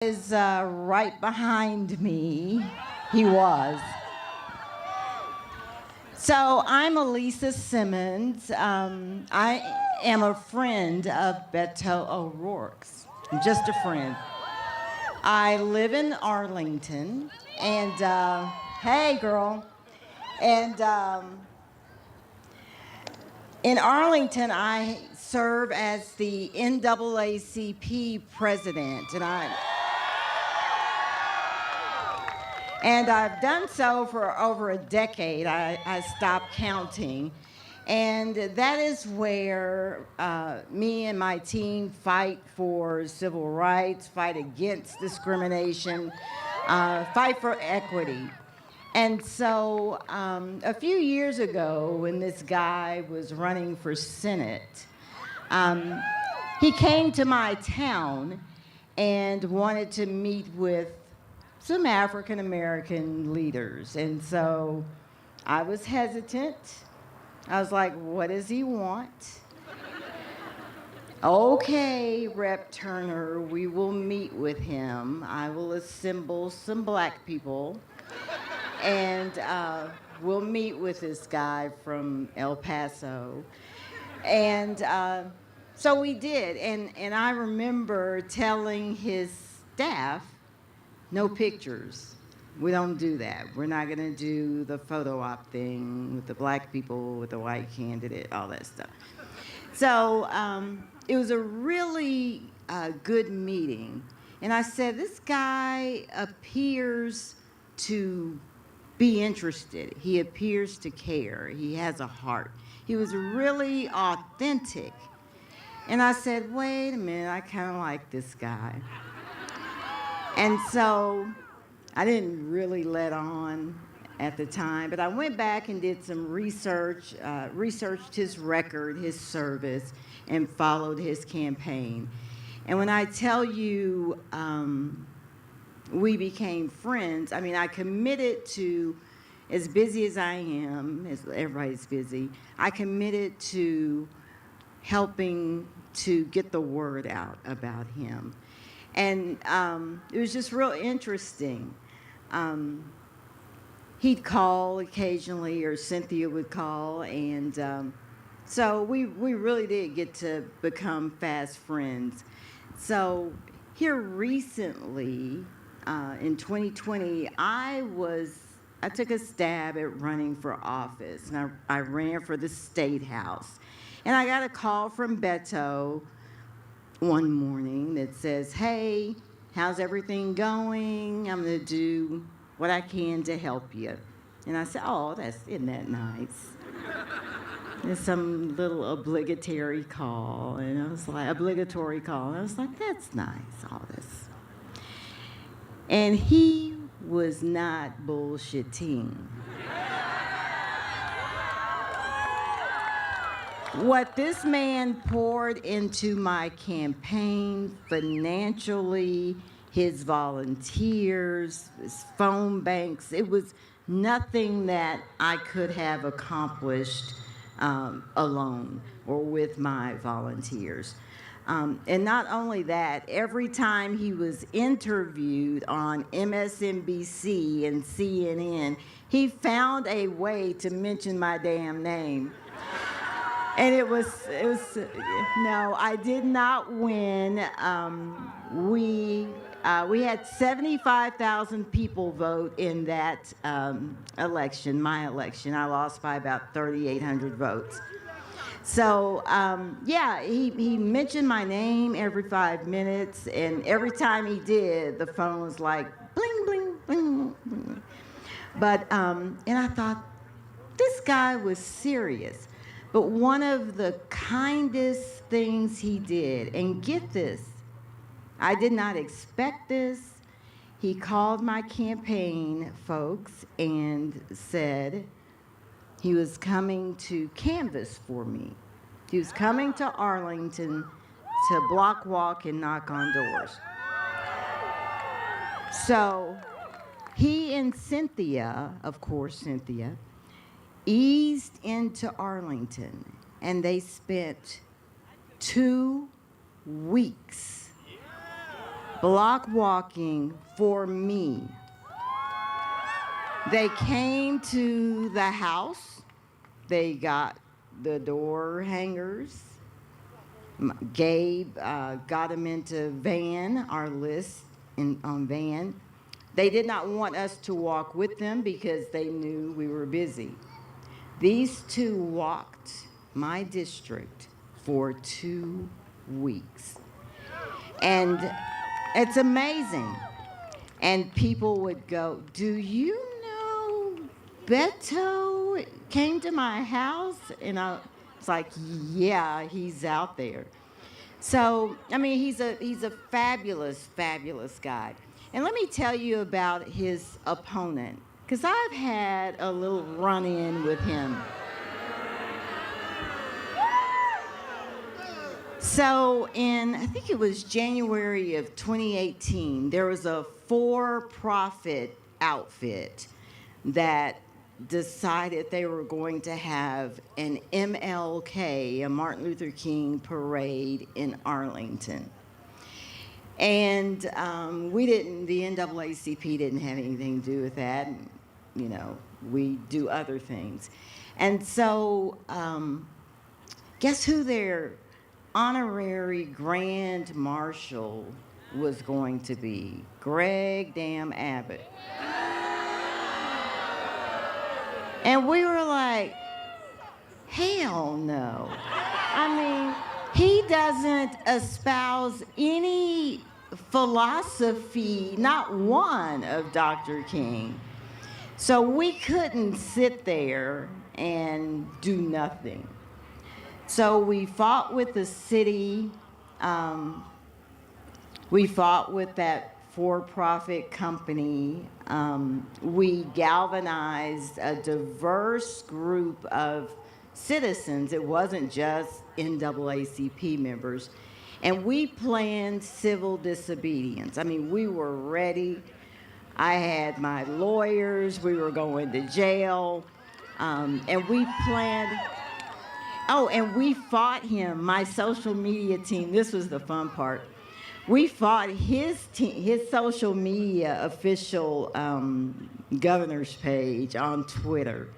Is right behind me. He was. So I'm Elisa Simmons. I am a friend of Beto O'Rourke's. I'm just a friend. I live in Arlington, and hey, girl. And in Arlington, I serve as the NAACP president, and I've done so for over a decade. I stopped counting. And that is where me and my team fight for civil rights, fight against discrimination, fight for equity. And so a few years ago, when this guy was running for Senate, he came to my town and wanted to meet with some African American leaders. And so I was hesitant. I was like, what does he want? Okay, Rep. Turner, we will meet with him. I will assemble some black people, and we'll meet with this guy from El Paso. And so we did. And I remember telling his staff, no pictures. We don't do that. We're not going to do the photo op thing with the black people, with the white candidate, all that stuff. So it was a really good meeting. And I said, this guy appears to be interested. He appears to care. He has a heart. He was really authentic. And I said, wait a minute, I kind of like this guy. And so I didn't really let on at the time, but I went back and did some research, researched his record, his service, and followed his campaign. And when I tell you we became friends, I mean, I committed to, as busy as I am, as everybody's busy, I committed to helping to get the word out about him. And it was just real interesting. He'd call occasionally, or Cynthia would call, and so we really did get to become fast friends. So here recently, in 2020, I took a stab at running for office, and I ran for the State House. And I got a call from Beto one morning that says, hey, how's everything going? I'm going to do what I can to help you. And I said, oh, isn't that nice? There's some little obligatory call, and I was like, that's nice, all this. And he was not bullshitting. What this man poured into my campaign financially, his volunteers, his phone banks, it was nothing that I could have accomplished alone or with my volunteers. And not only that, every time he was interviewed on MSNBC and CNN, he found a way to mention my damn name. And it was no, I did not win. We had 75,000 people vote in that election, my election. I lost by about 3,800 votes. So yeah, he mentioned my name every 5 minutes, and every time he did, the phone was like bling, bling, bling, bling. But and I thought, this guy was serious. But one of the kindest things he did, and get this, I did not expect this. He called my campaign folks and said he was coming to canvass for me. He was coming to Arlington to block walk and knock on doors. So he and Cynthia, of course, Cynthia, eased into Arlington, and they spent 2 weeks block walking for me. They came to the house. They got the door hangers. Gabe got them into van, our list on van. They did not want us to walk with them because they knew we were busy. These two walked my district for 2 weeks. And it's amazing. And people would go, "Do you know Beto came to my house?" And it's like, "Yeah, he's out there." So, I mean, he's a fabulous, fabulous guy. And let me tell you about his opponent, because I've had a little run-in with him. So I think it was January of 2018, there was a for-profit outfit that decided they were going to have an MLK, a Martin Luther King parade in Arlington. And the NAACP didn't have anything to do with that. You know, we do other things. And so, guess who their honorary grand marshal was going to be? Greg damn Abbott. And we were like, hell no. I mean, he doesn't espouse any philosophy, not one, of Dr. King. So we couldn't sit there and do nothing. So we fought with the city. We fought with that for-profit company. We galvanized a diverse group of citizens. It wasn't just NAACP members. And we planned civil disobedience. I mean, we were ready. I had my lawyers. We were going to jail. And we planned. Oh, and we fought him, my social media team. This was the fun part. We fought his social media official governor's page on Twitter.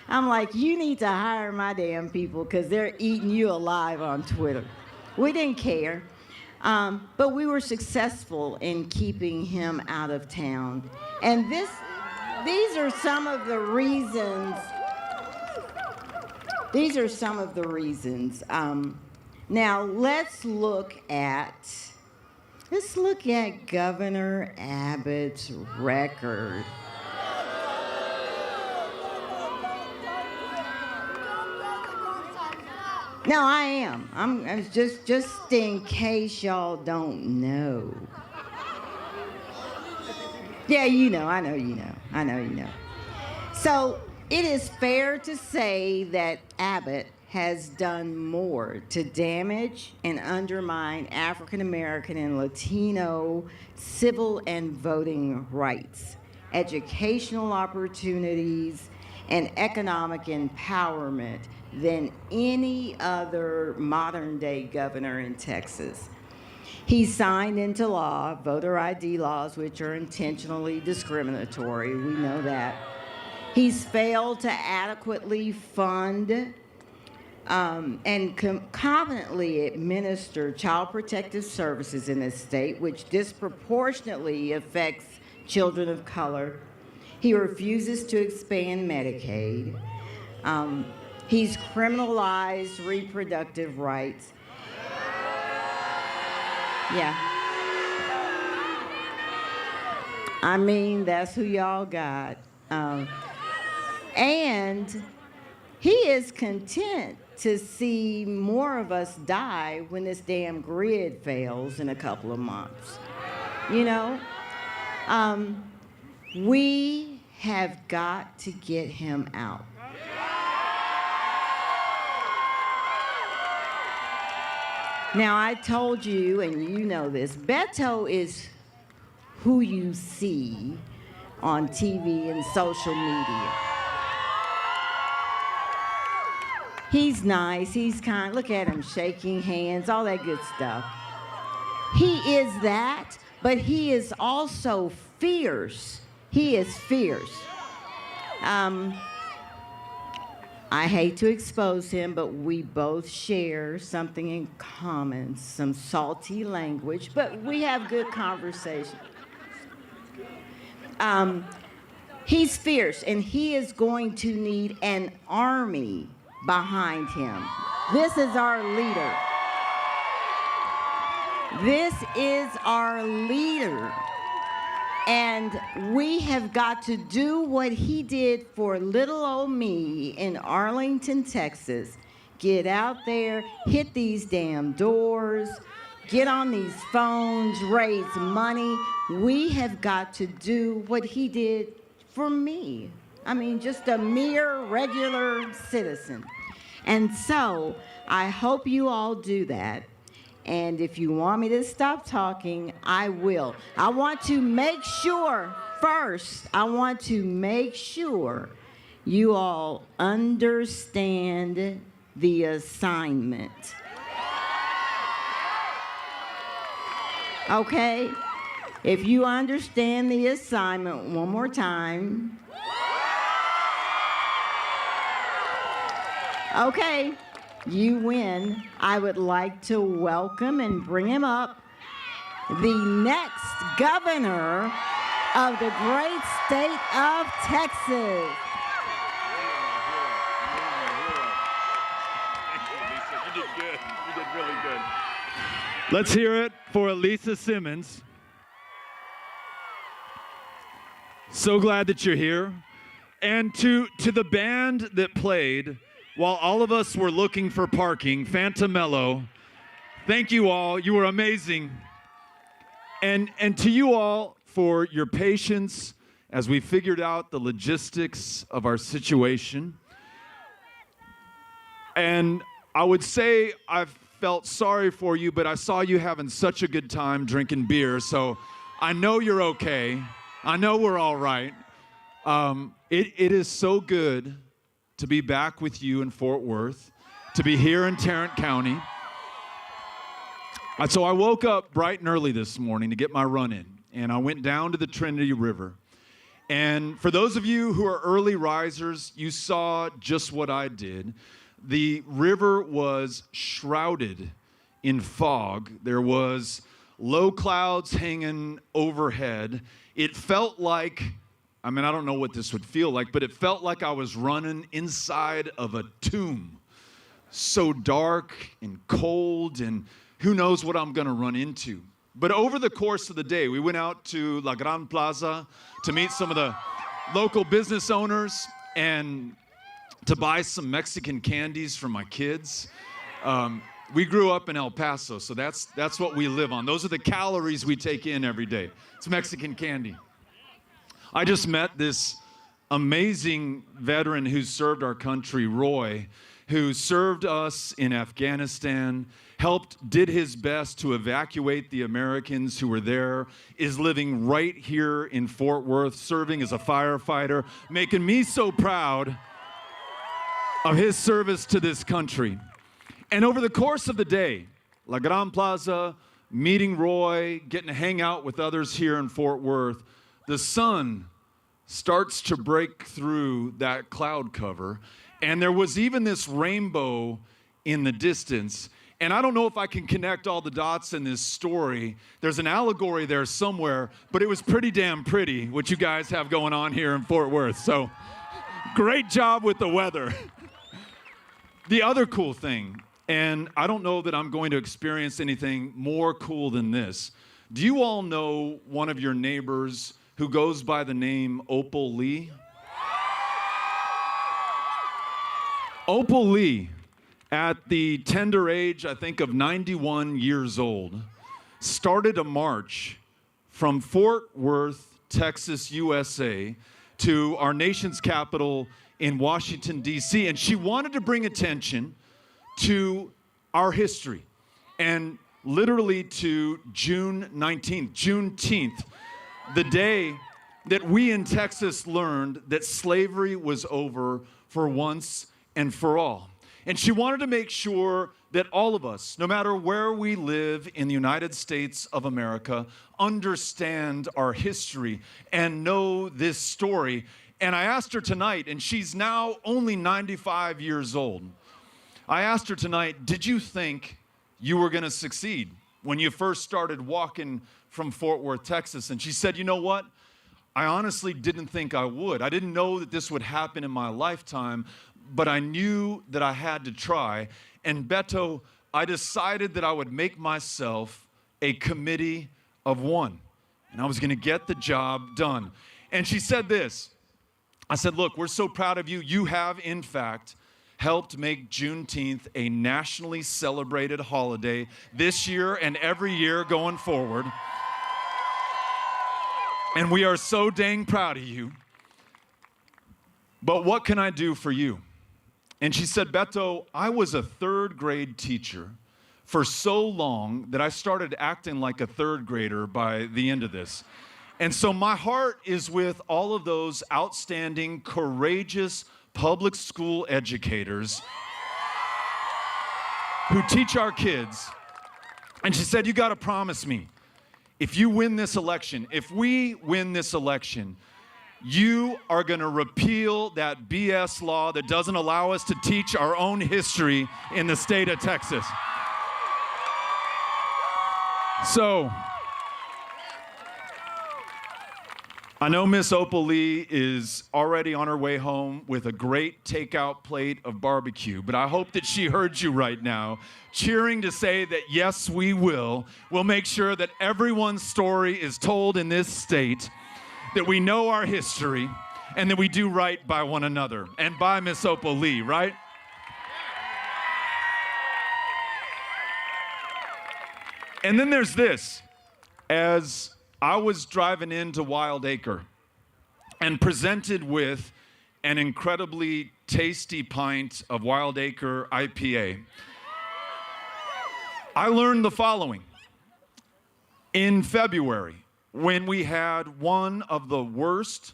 I'm like, you need to hire my damn people because they're eating you alive on Twitter. We didn't care. But we were successful in keeping him out of town. And these are some of the reasons. These are some of the reasons. Now let's look at Governor Abbott's record. No, I am. I'm just in case y'all don't know. Yeah, you know. I know you know. So it is fair to say that Abbott has done more to damage and undermine African American and Latino civil and voting rights, educational opportunities, and economic empowerment than any other modern-day governor in Texas. He signed into law voter ID laws, which are intentionally discriminatory. We know that. He's failed to adequately fund and competently administer child protective services in this state, which disproportionately affects children of color. He refuses to expand Medicaid. He's criminalized reproductive rights. Yeah. I mean, that's who y'all got. And he is content to see more of us die when this damn grid fails in a couple of months. You know? We have got to get him out. Now, I told you, and you know this, Beto is who you see on TV and social media. He's nice, he's kind, look at him shaking hands, all that good stuff. He is that, but he is also fierce. He is fierce. I hate to expose him, but we both share something in common, some salty language, but we have good conversation. He's fierce, and he is going to need an army behind him. This is our leader. This is our leader. And we have got to do what he did for little old me in Arlington, Texas. Get out there, hit these damn doors, get on these phones, raise money. We have got to do what he did for me. I mean, just a mere regular citizen. And so I hope you all do that. And if you want me to stop talking, I will. I want to make sure, first, you all understand the assignment. Okay? If you understand the assignment, one more time. Okay. You win. I would like to welcome and bring him up, the next governor of the great state of Texas. You did good. You did really good. Let's hear it for Elisa Simmons. So glad that you're here. And to the band that played while all of us were looking for parking, Fantamello, thank you all. You were amazing. And to you all for your patience as we figured out the logistics of our situation. And I would say I felt sorry for you, but I saw you having such a good time drinking beer, so I know you're okay. I know we're all right. It is so good to be back with you in Fort Worth, to be here in Tarrant County. So I woke up bright and early this morning to get my run in, and I went down to the Trinity River. And for those of you who are early risers, you saw just what I did. The river was shrouded in fog. There was low clouds hanging overhead. It felt like, I don't know what this would feel like, but it felt like I was running inside of a tomb. So dark and cold, and who knows what I'm gonna run into. But over the course of the day, we went out to La Gran Plaza to meet some of the local business owners and to buy some Mexican candies for my kids. We grew up in El Paso, so that's what we live on. Those are the calories we take in every day. It's Mexican candy. I just met this amazing veteran who served our country, Roy, who served us in Afghanistan, did his best to evacuate the Americans who were there, is living right here in Fort Worth, serving as a firefighter, making me so proud of his service to this country. And over the course of the day, La Gran Plaza, meeting Roy, getting to hang out with others here in Fort Worth, the sun starts to break through that cloud cover, and there was even this rainbow in the distance. And I don't know if I can connect all the dots in this story. There's an allegory there somewhere, but it was pretty damn pretty what you guys have going on here in Fort Worth. So great job with the weather. The other cool thing, and I don't know that I'm going to experience anything more cool than this. Do you all know one of your neighbors who goes by the name Opal Lee? Opal Lee, at the tender age, I think, of 91 years old, started a march from Fort Worth, Texas, USA, to our nation's capital in Washington, D.C., and she wanted to bring attention to our history, and literally to June 19th, Juneteenth, the day that we in Texas learned that slavery was over for once and for all. And she wanted to make sure that all of us, no matter where we live in the United States of America, understand our history and know this story. And I asked her tonight, and she's now only 95 years old. I asked her tonight, did you think you were going to succeed when you first started walking from Fort Worth, Texas? And she said, you know what? I honestly didn't think I would. I didn't know that this would happen in my lifetime, but I knew that I had to try. And Beto, I decided that I would make myself a committee of one, and I was going to get the job done. And she said this. I said, look, we're so proud of you. You have, in fact, helped make Juneteenth a nationally celebrated holiday this year and every year going forward. And we are so dang proud of you. But what can I do for you? And she said, Beto, I was a third grade teacher for so long that I started acting like a third grader by the end of this. And so my heart is with all of those outstanding, courageous public school educators who teach our kids. And she said, you got to promise me, if you win this election, if we win this election, you are going to repeal that BS law that doesn't allow us to teach our own history in the state of Texas. So, I know Miss Opal Lee is already on her way home with a great takeout plate of barbecue, but I hope that she heard you right now, cheering to say that yes, we will. We'll make sure that everyone's story is told in this state, that we know our history, and that we do right by one another, and by Miss Opal Lee, right? And then there's this. As I was driving into Wild Acre and presented with an incredibly tasty pint of Wild Acre IPA, I learned the following. In February, when we had one of the worst,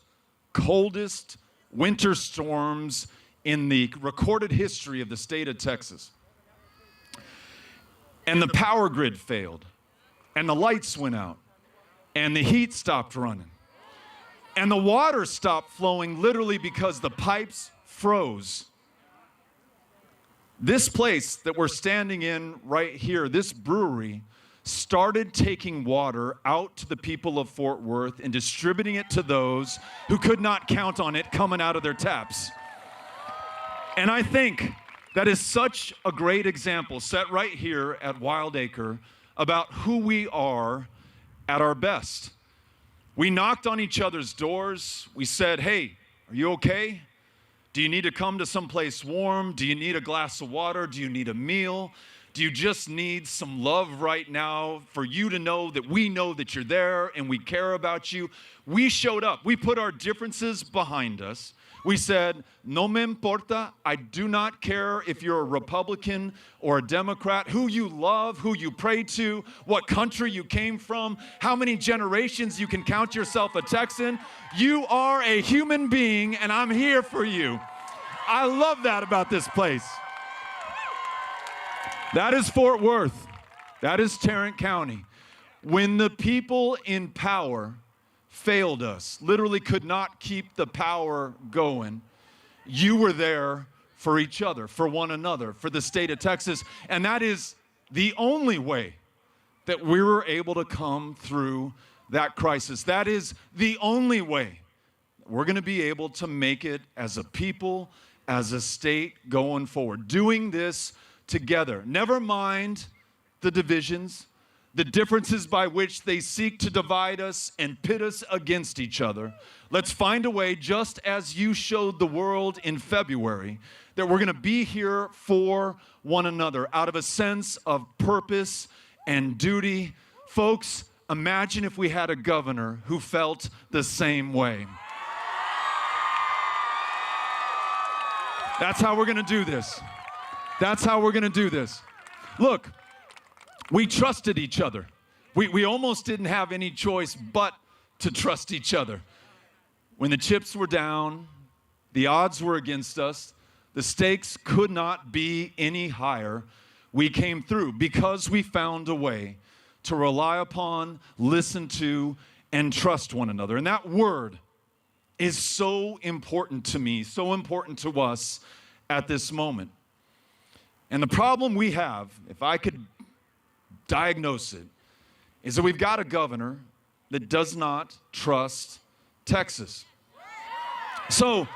coldest winter storms in the recorded history of the state of Texas, and the power grid failed, and the lights went out, and the heat stopped running, and the water stopped flowing literally because the pipes froze. This place that we're standing in right here, this brewery, started taking water out to the people of Fort Worth and distributing it to those who could not count on it coming out of their taps. And I think that is such a great example set right here at Wild Acre about who we are at our best. We knocked on each other's doors. We said, hey, are you okay? Do you need to come to someplace warm? Do you need a glass of water? Do you need a meal? Do you just need some love right now for you to know that we know that you're there and we care about you? We showed up. We put our differences behind us. We said, no me importa. I do not care if you're a Republican or a Democrat, who you love, who you pray to, what country you came from, how many generations you can count yourself a Texan. You are a human being, and I'm here for you. I love that about this place. That is Fort Worth. That is Tarrant County. When the people in power failed us, literally could not keep the power going, you were there for each other, for one another, for the state of Texas. And that is the only way that we were able to come through that crisis. That is the only way we're going to be able to make it as a people, as a state going forward. Doing this together. Never mind the divisions, the differences by which they seek to divide us and pit us against each other. Let's find a way, just as you showed the world in February, that we're going to be here for one another out of a sense of purpose and duty. Folks, imagine if we had a governor who felt the same way. That's how we're going to do this. That's how we're going to do this. Look, we trusted each other. We almost didn't have any choice but to trust each other. When the chips were down, the odds were against us, The stakes could not be any higher. We came through because we found a way to rely upon, listen to, and trust one another. And that word is so important to me, so important to us at this moment. And the problem we have, if I could diagnose it, is that we've got a governor that does not trust Texas. So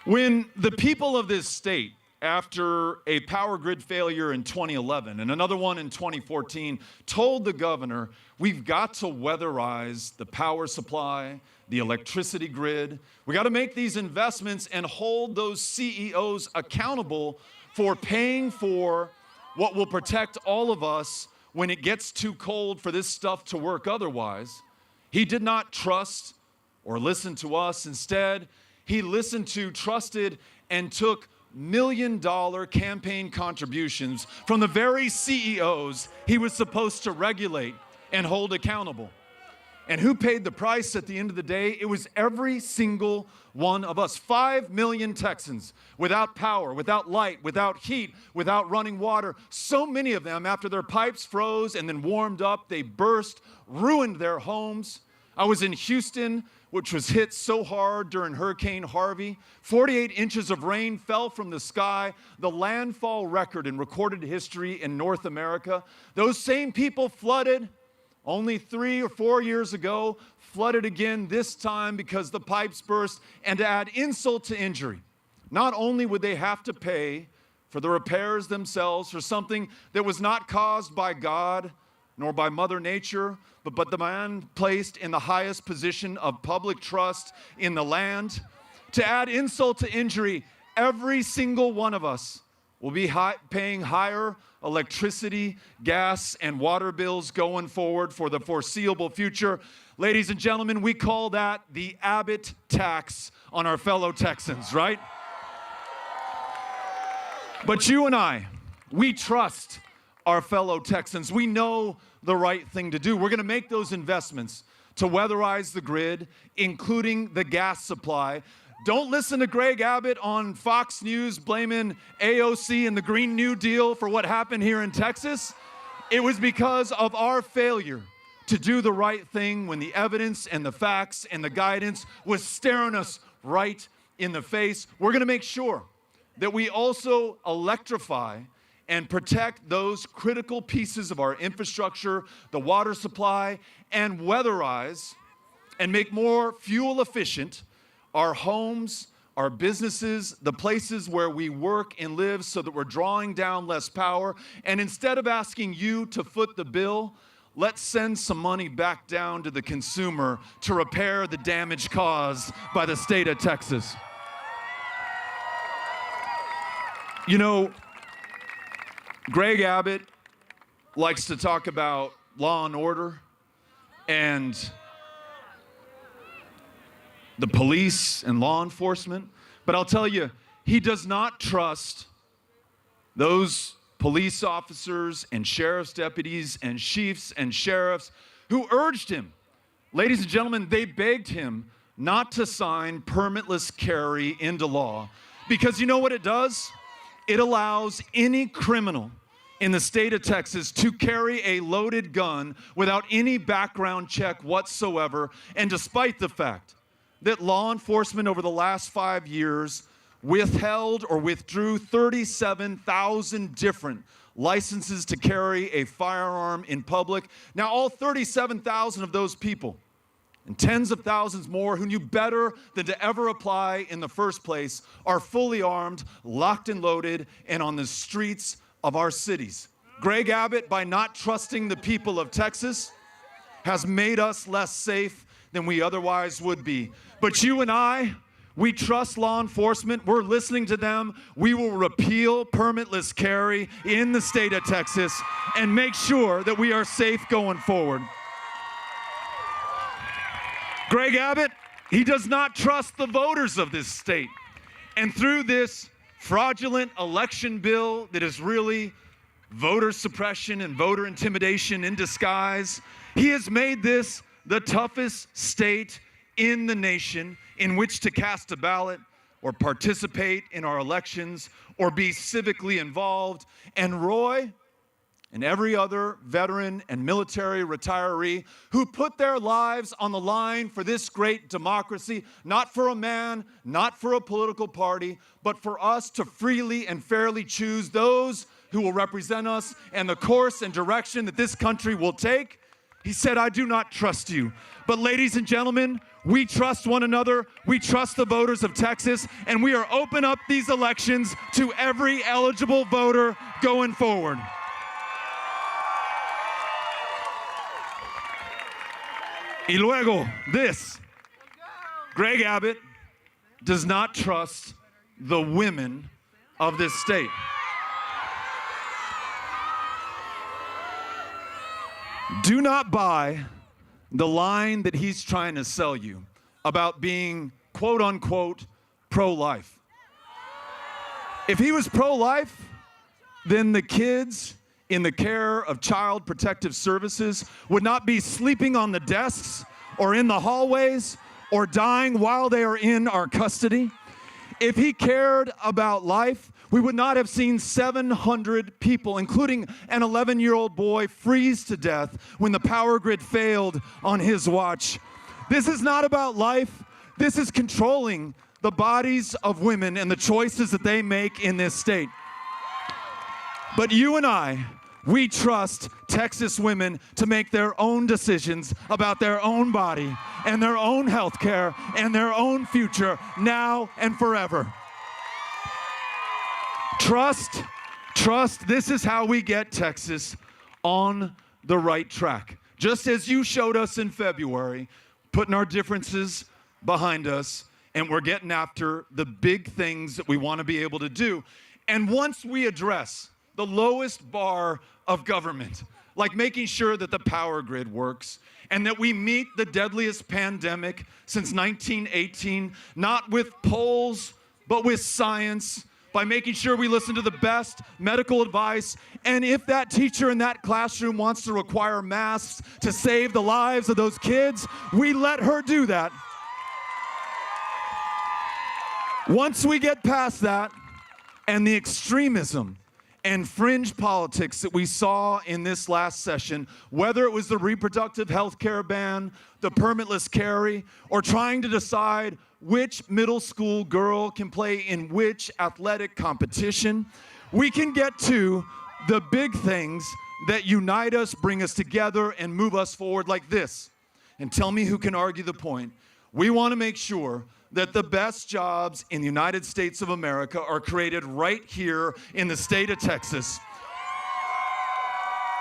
when the people of this state, after a power grid failure in 2011 and another one in 2014, told the governor, we've got to weatherize the power supply, the electricity grid. We got to make these investments and hold those CEOs accountable for paying for what will protect all of us when it gets too cold for this stuff to work otherwise. He did not trust or listen to us. Instead, he listened to, trusted, and took million-dollar campaign contributions from the very CEOs he was supposed to regulate and hold accountable. And who paid the price at the end of the day? It was every single one of us. 5 million Texans without power, without light, without heat, without running water. So many of them, after their pipes froze and then warmed up, they burst, ruined their homes. I was in Houston, which was hit so hard during Hurricane Harvey. 48 inches of rain fell from the sky, the landfall record in recorded history in North America. Those same people flooded only 3 or 4 years ago, flooded again this time because the pipes burst. And to add insult to injury, not only would they have to pay for the repairs themselves for something that was not caused by God nor by Mother Nature, but the man placed in the highest position of public trust in the land. To add insult to injury, every single one of us will be paying higher electricity, gas, and water bills going forward for the foreseeable future. Ladies and gentlemen, we call that the Abbott tax on our fellow Texans, right? But you and I, we trust our fellow Texans. We know the right thing to do. We're going to make those investments to weatherize the grid, including the gas supply. Don't listen to Greg Abbott on Fox News blaming AOC and the Green New Deal for what happened here in Texas. It was because of our failure to do the right thing when the evidence and the facts and the guidance was staring us right in the face. We're going to make sure that we also electrify and protect those critical pieces of our infrastructure, the water supply, and weatherize and make more fuel efficient our homes, our businesses, the places where we work and live, so that we're drawing down less power. And instead of asking you to foot the bill, let's send some money back down to the consumer to repair the damage caused by the state of Texas. You know, Greg Abbott likes to talk about law and order and the police and law enforcement, but I'll tell you, he does not trust those police officers and sheriff's deputies and chiefs and sheriffs who urged him. Ladies and gentlemen, they begged him not to sign permitless carry into law, because you know what it does? It allows any criminal in the state of Texas to carry a loaded gun without any background check whatsoever. And despite the fact that law enforcement over the last 5 years withheld or withdrew 37,000 different licenses to carry a firearm in public, now all 37,000 of those people and tens of thousands more who knew better than to ever apply in the first place are fully armed, locked and loaded, and on the streets of our cities. Greg Abbott, by not trusting the people of Texas, has made us less safe than we otherwise would be. But you and I, we trust law enforcement. We're listening to them. We will repeal permitless carry in the state of Texas and make sure that we are safe going forward. Greg Abbott, he does not trust the voters of this state. And through this fraudulent election bill that is really voter suppression and voter intimidation in disguise, he has made this the toughest state in the nation in which to cast a ballot. or participate in our elections or be civically involved. And Roy and every other veteran and military retiree who put their lives on the line for this great democracy, not for a man, not for a political party, but for us to freely and fairly choose those who will represent us and the course and direction that this country will take. He said, I do not trust you. But ladies and gentlemen, we trust one another, we trust the voters of Texas, and we are open up these elections to every eligible voter going forward. Y luego, this, Greg Abbott does not trust the women of this state. Do not buy the line that he's trying to sell you about being, quote unquote, pro-life. If he was pro-life, then the kids in the care of Child Protective Services would not be sleeping on the desks or in the hallways or dying while they are in our custody. If he cared about life, we would not have seen 700 people, including an 11-year-old boy, freeze to death when the power grid failed on his watch. This is not about life. This is controlling the bodies of women and the choices that they make in this state. But you and I, we trust Texas women to make their own decisions about their own body and their own health care and their own future now and forever. Trust, this is how we get Texas on the right track. Just as you showed us in February, putting our differences behind us, and we're getting after the big things that we want to be able to do. And once we address the lowest bar of government, like making sure that the power grid works and that we meet the deadliest pandemic since 1918, not with polls, but with science, by making sure we listen to the best medical advice. And if that teacher in that classroom wants to require masks to save the lives of those kids, we let her do that. Once we get past that and the extremism and fringe politics that we saw in this last session, whether it was the reproductive health care ban, the permitless carry, or trying to decide which middle school girl can play in which athletic competition, we can get to the big things that unite us, bring us together, and move us forward like this. And tell me who can argue the point. We want to make sure that the best jobs in the United States of America are created right here in the state of Texas.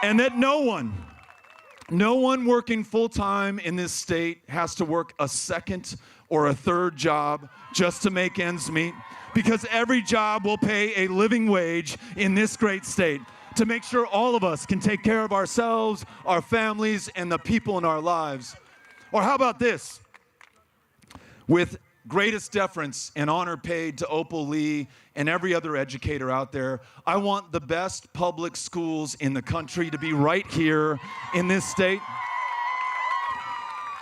And that no one working full-time in this state has to work a second or a third job just to make ends meet, because every job will pay a living wage in this great state to make sure all of us can take care of ourselves, our families, and the people in our lives. Or how about this? With greatest deference and honor paid to Opal Lee and every other educator out there, I want the best public schools in the country to be right here in this state.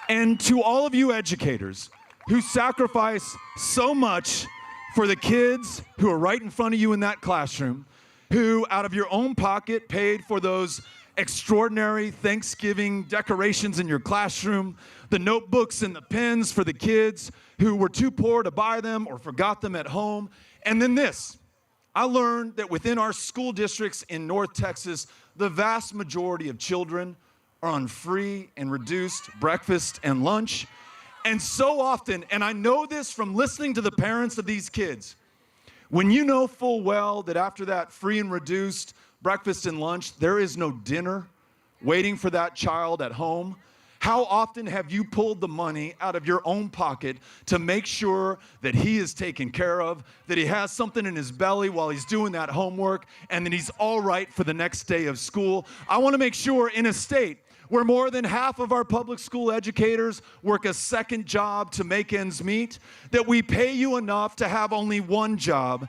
And to all of you educators who sacrifice so much for the kids who are right in front of you in that classroom, who out of your own pocket paid for those extraordinary Thanksgiving decorations in your classroom, the notebooks and the pens for the kids who were too poor to buy them or forgot them at home. And then this, I learned that within our school districts in North Texas, the vast majority of children are on free and reduced breakfast and lunch. And so often, and I know this from listening to the parents of these kids, when you know full well that after that free and reduced breakfast and lunch, there is no dinner waiting for that child at home, how often have you pulled the money out of your own pocket to make sure that he is taken care of, that he has something in his belly while he's doing that homework, and that he's all right for the next day of school? I want to make sure in a state where more than half of our public school educators work a second job to make ends meet, that we pay you enough to have only one job,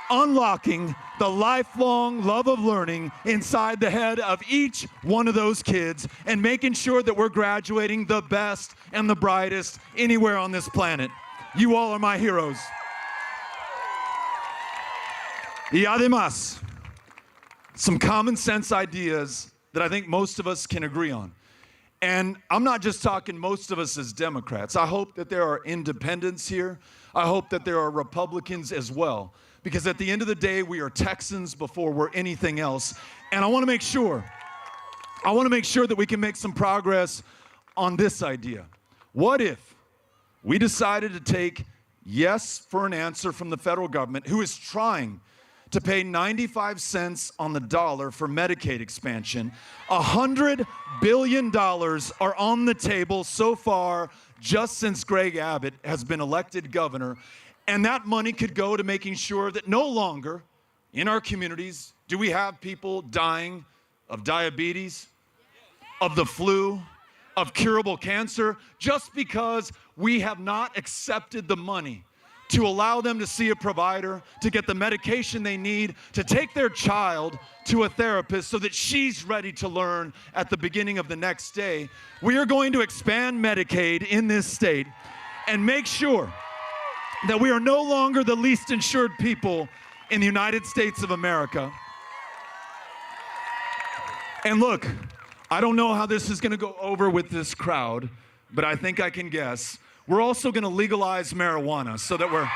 unlocking the lifelong love of learning inside the head of each one of those kids and making sure that we're graduating the best and the brightest anywhere on this planet. You all are my heroes. Y además, some common sense ideas that I think most of us can agree on. And I'm not just talking most of us as Democrats. I hope that there are independents here. I hope that there are Republicans as well. Because at the end of the day, we are Texans before we're anything else. And I want to make sure that we can make some progress on this idea. What if we decided to take yes for an answer from the federal government, who is trying to pay 95 cents on the dollar for Medicaid expansion? $100 billion are on the table so far just since Greg Abbott has been elected governor. And that money could go to making sure that no longer in our communities do we have people dying of diabetes, of the flu, of curable cancer, just because we have not accepted the money to allow them to see a provider, to get the medication they need, to take their child to a therapist so that she's ready to learn at the beginning of the next day. We are going to expand Medicaid in this state and make sure that we are no longer the least insured people in the United States of America. And look, I don't know how this is going to go over with this crowd, but I think I can guess. We're also going to legalize marijuana so that we're...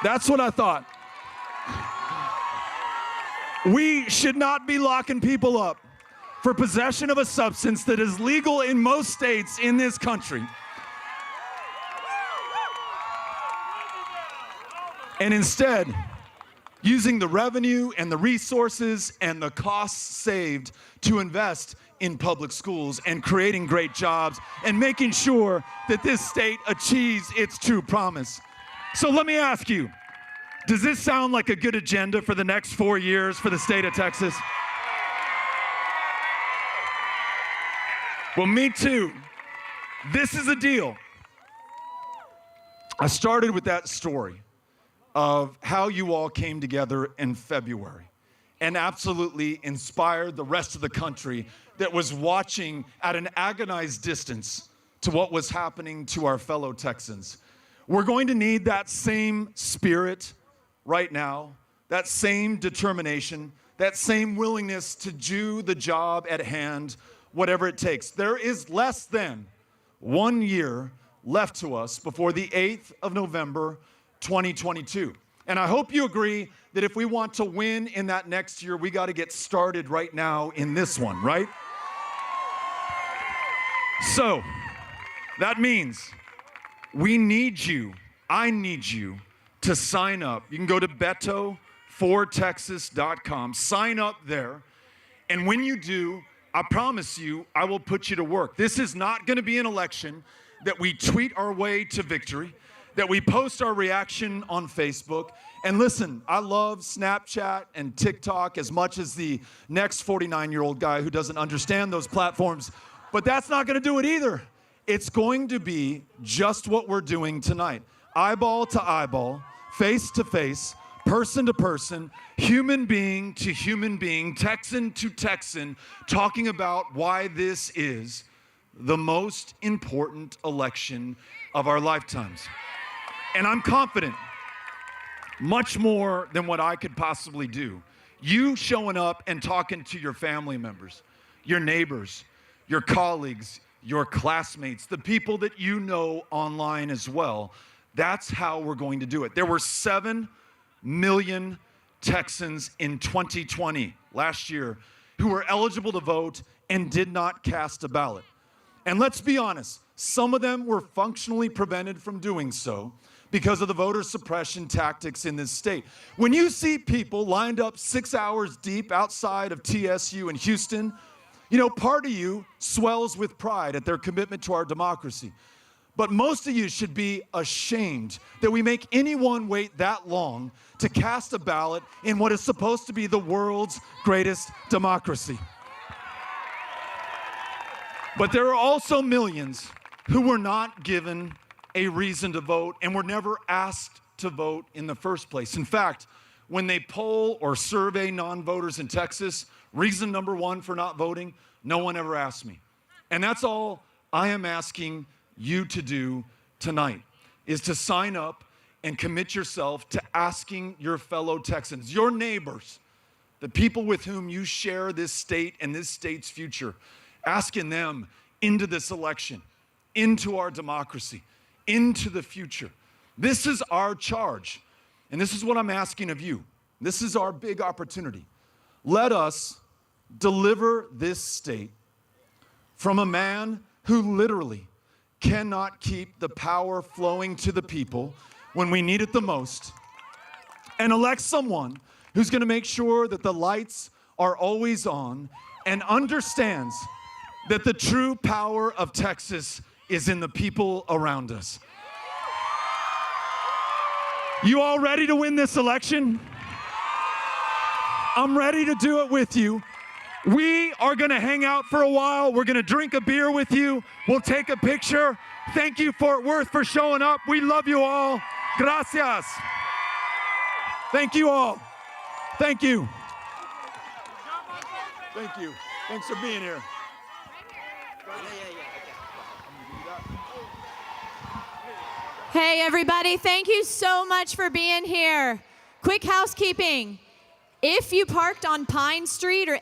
That's what I thought. We should not be locking people up for possession of a substance that is legal in most states in this country. And instead, using the revenue and the resources and the costs saved to invest in public schools and creating great jobs and making sure that this state achieves its true promise. So let me ask you, does this sound like a good agenda for the next 4 years for the state of Texas? Well, me too. This is a deal. I started with that story of how you all came together in February and absolutely inspired the rest of the country that was watching at an agonized distance to what was happening to our fellow Texans. We're going to need that same spirit right now, that same determination, that same willingness to do the job at hand, whatever it takes. There is less than 1 year left to us before the 8th of November, 2022. And I hope you agree that if we want to win in that next year, we got to get started right now in this one, right? So that means we need you, I need you to sign up. You can go to Beto4Texas.com, sign up there, and when you do, I promise you, I will put you to work. This is not going to be an election that we tweet our way to victory, that we post our reaction on Facebook. And listen, I love Snapchat and TikTok as much as the next 49-year-old guy who doesn't understand those platforms, but that's not going to do it either. It's going to be just what we're doing tonight. Eyeball to eyeball, face to face, person to person, human being to human being, Texan to Texan, talking about why this is the most important election of our lifetimes. And I'm confident, much more than what I could possibly do, you showing up and talking to your family members, your neighbors, your colleagues, your classmates, the people that you know online as well, that's how we're going to do it. There were 7 million Texans in 2020, last year, who were eligible to vote and did not cast a ballot. And let's be honest, some of them were functionally prevented from doing so because of the voter suppression tactics in this state. When you see people lined up 6 hours deep outside of TSU in Houston, you know, part of you swells with pride at their commitment to our democracy. But most of you should be ashamed that we make anyone wait that long to cast a ballot in what is supposed to be the world's greatest democracy. But there are also millions who were not given a reason to vote and were never asked to vote in the first place. In fact, when they poll or survey non-voters in Texas, reason number 1 for not voting, no one ever asked me. And that's all I am asking you to do tonight, is to sign up and commit yourself to asking your fellow Texans, your neighbors, the people with whom you share this state and this state's future, asking them into this election, into our democracy, into the future. This is our charge, and this is what I'm asking of you. This is our big opportunity. Let us deliver this state from a man who literally cannot keep the power flowing to the people when we need it the most, and elect someone who's going to make sure that the lights are always on and understands that the true power of Texas is in the people around us. You all ready to win this election? I'm ready to do it with you. We are going to hang out for a while. We're going to drink a beer with you. We'll take a picture. Thank you, Fort Worth, for showing up. We love you all. Gracias. Thank you all. Thank you. Thank you. Thanks for being here. Hey, everybody, thank you so much for being here. Quick housekeeping. If you parked on Pine Street or